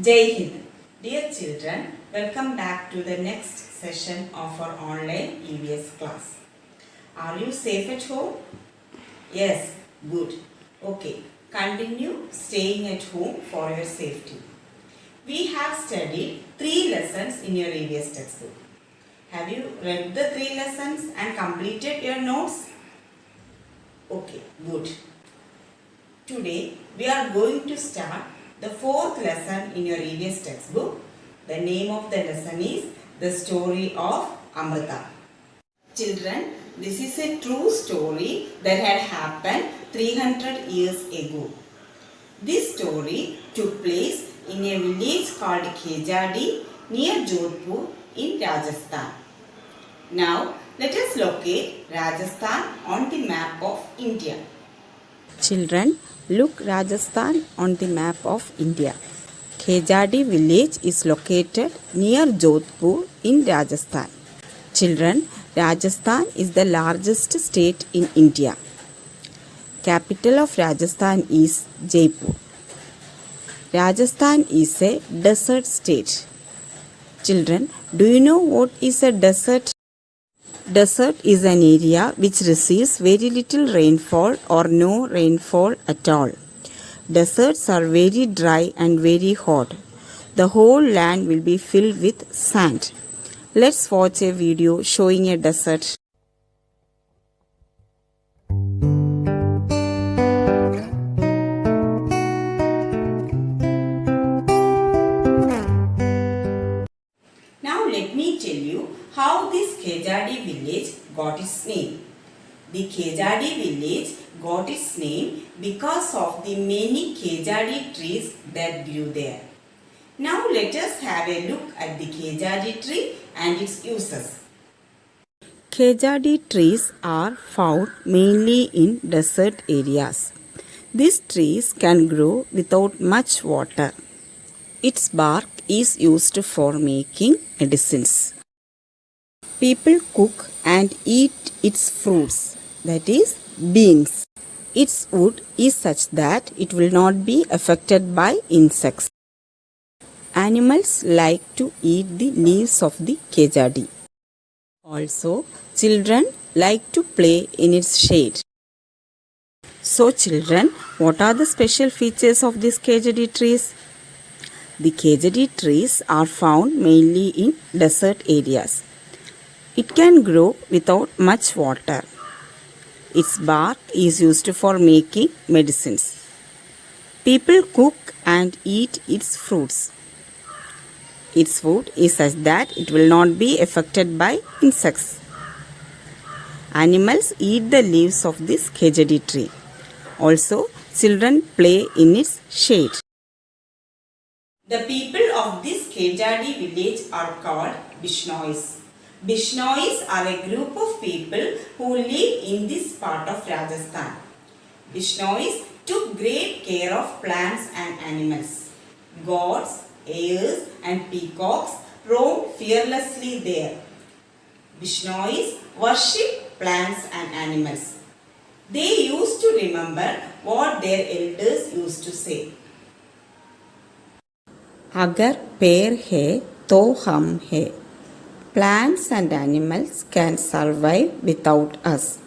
Jai Hind. Dear children, welcome back to the next session of our online EVS class. Are you safe at home? Yes, good. Okay, continue staying at home for your safety. We have studied 3 lessons in your EVS textbook. Have you read the 3 lessons and completed your notes? Okay, good. Today we are going to start the 4th lesson in your EVS textbook. The name of the lesson is The Story of Amrita. Children, this is a true story that had happened 300 years ago. This story took place in a village called Khejadi near Jodhpur in Rajasthan. Now, let us locate Rajasthan on the map of India. Children, look Rajasthan on the map of India. Khejadi village is located near Jodhpur in Rajasthan. Children, Rajasthan is the largest state in India. Capital of Rajasthan is Jaipur. Rajasthan is a desert state. Children, do you know what is a desert? Desert is an area which receives very little rainfall or no rainfall at all. Deserts are very dry and very hot. The whole land will be filled with sand. Let's watch a video showing a desert. Now let me tell you how this Khejadi village got its name. The Khejadi village got its name because of the many Khejadi trees that grew there. Now let us have a look at the Khejadi tree and its uses. Khejadi trees are found mainly in desert areas. These trees can grow without much water. Its bark is used for making medicines. People cook and eat its fruits, that is, beans. Its wood is such that it will not be affected by insects. Animals like to eat the leaves of the Khejadi. Also, children like to play in its shade. So children, what are the special features of these Khejadi trees? The Khejadi trees are found mainly in desert areas. It can grow without much water. Its bark is used for making medicines. People cook and eat its fruits. Its wood is such that it will not be affected by insects. Animals eat the leaves of this Khejadi tree. Also, children play in its shade. The people of this Khejadi village are called Bishnois. Bishnois are a group of people who live in this part of Rajasthan. Bishnois took great care of plants and animals. Goats, hares and peacocks roam fearlessly there. Bishnois worship plants and animals. They used to remember what their elders used to say. Agar ped है तो हम है. Plants and animals can survive without us,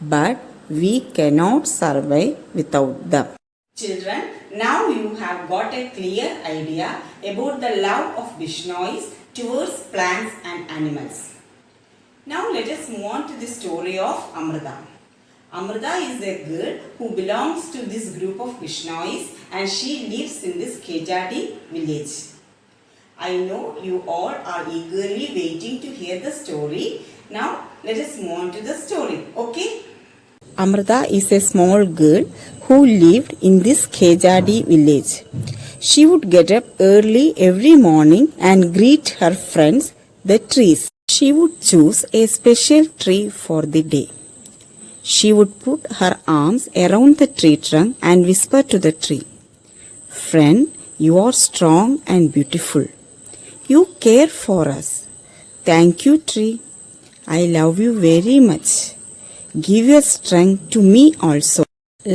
but we cannot survive without them. Children, now you have got a clear idea about the love of Bishnois towards plants and animals. Now let us move on to the story of Amrita. Amrita is a girl who belongs to this group of Bishnois and she lives in this Khejadi village. I know you all are eagerly waiting to hear the story. Now let us move on to the story, okay? Amrita is a small girl who lived in this Khejadi village. She would get up early every morning and greet her friends, the trees. She would choose a special tree for the day. She would put her arms around the tree trunk and whisper to the tree, "Friend, you are strong and beautiful. You care for us. Thank you, tree. I love you very much. Give your strength to me also."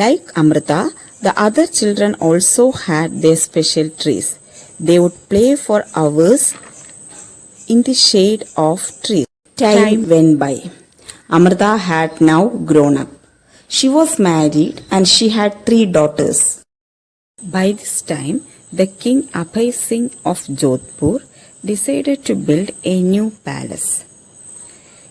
Like Amrita, the other children also had their special trees. They would play for hours in the shade of trees. Time went by. Amrita had now grown up. She was married and she had 3 daughters. By this time, the king Abhay Singh of Jodhpur decided to build a new palace.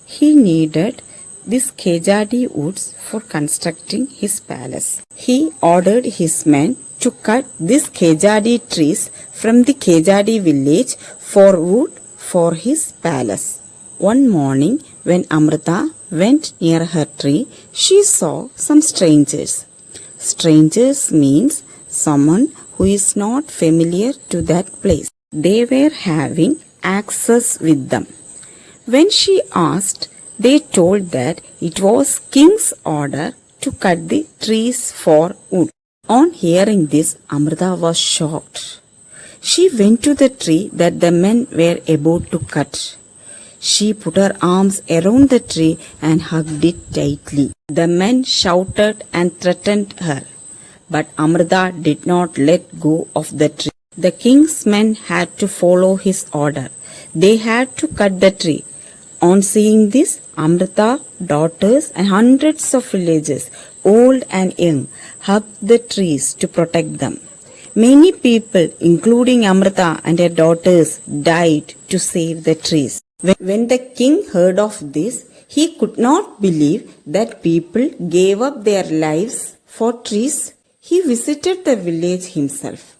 He needed these Kejadi woods for constructing his palace. He ordered his men to cut these Kejadi trees from the Kejadi village for wood for his palace. One morning, when Amrita went near her tree, she saw some strangers. Strangers means someone who is not familiar to that place. They were having axes with them. When she asked, they told that it was king's order to cut the trees for wood. On hearing this, Amrita was shocked. She went to the tree that the men were about to cut. She put her arms around the tree and hugged it tightly. The men shouted and threatened her, but Amrita did not let go of the tree. The king's men had to follow his order. They had to cut the tree. On seeing this, Amrita, daughters and hundreds of villagers, old and young, hugged the trees to protect them. Many people, including Amrita and her daughters, died to save the trees. When the king heard of this, he could not believe that people gave up their lives for trees. He visited the village himself.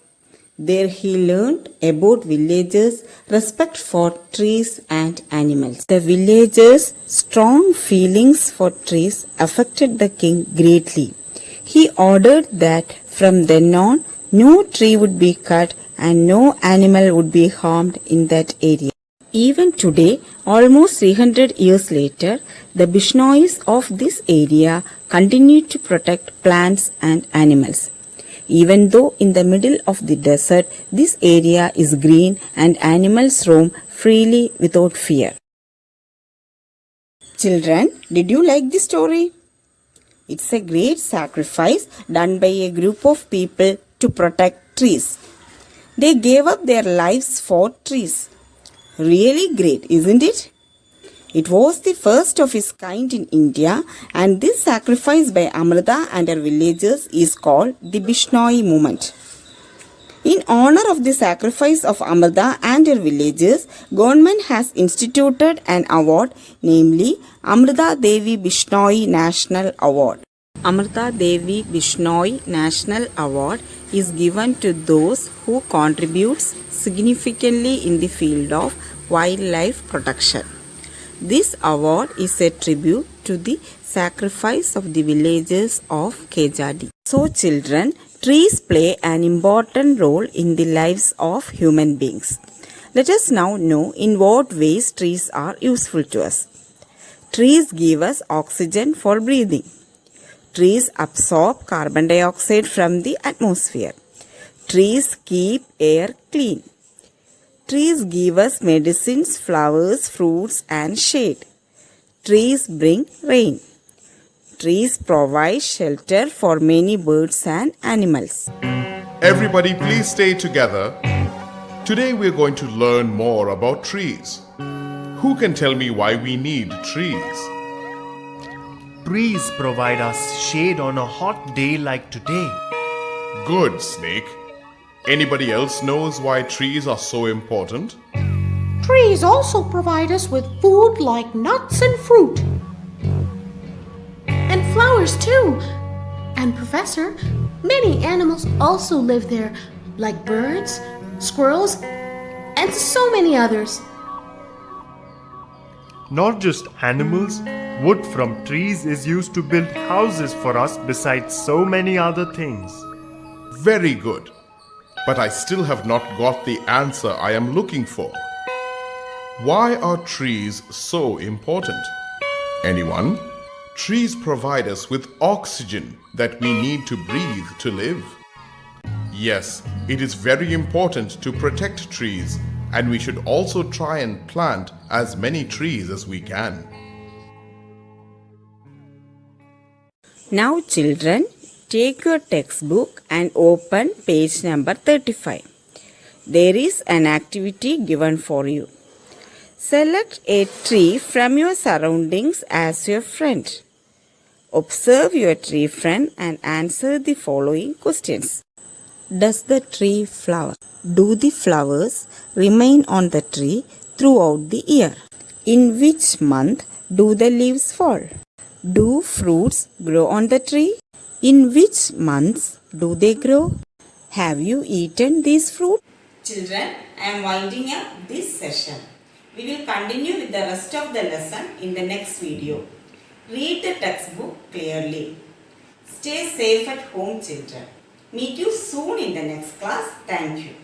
There he learned about villagers' respect for trees and animals. The villagers' strong feelings for trees affected the king greatly. He ordered that from then on, no tree would be cut and no animal would be harmed in that area. Even today, almost 300 years later, the Bishnois of this area continue to protect plants and animals. Even though in the middle of the desert, this area is green and animals roam freely without fear. Children, did you like the story? It's a great sacrifice done by a group of people to protect trees. They gave up their lives for trees. Really great, isn't it? It was the first of its kind in India, and this sacrifice by Amrita and her villagers is called the Bishnoi movement. In honor of the sacrifice of Amrita and her villagers, government has instituted an award, namely Amrita Devi Bishnoi National Award. Amrita Devi Bishnoi National Award is given to those who contribute significantly in the field of wildlife protection. This award is a tribute to the sacrifice of the villagers of Kejadi. So children, trees play an important role in the lives of human beings. Let us now know in what ways trees are useful to us. Trees give us oxygen for breathing. Trees absorb carbon dioxide from the atmosphere. Trees keep air clean. Trees give us medicines, flowers, fruits, and shade. Trees bring rain. Trees provide shelter for many birds and animals. Everybody, please stay together. Today we're going to learn more about trees. Who can tell me why we need trees? Trees provide us shade on a hot day like today. Good, Snake. Anybody else knows why trees are so important? Trees also provide us with food like nuts and fruit. And flowers too. And Professor, many animals also live there, like birds, squirrels, and so many others. Not just animals, wood from trees is used to build houses for us besides so many other things. Very good. But I still have not got the answer I am looking for. Why are trees so important? Anyone? Trees provide us with oxygen that we need to breathe to live. Yes, it is very important to protect trees, and we should also try and plant as many trees as we can. Now children, take your textbook and open page number 35. there is an activity given for you. Select a tree from your surroundings as your friend. Observe your tree friend and answer the following questions. Does the tree flower? Do the flowers remain on the tree throughout the year? In which month do the leaves fall? Do fruits grow on the tree? In which months do they grow? Have you eaten these fruits? Children, I am winding up this session. We will continue with the rest of the lesson in the next video. Read the textbook clearly. Stay safe at home, children. Meet you soon in the next class. Thank you.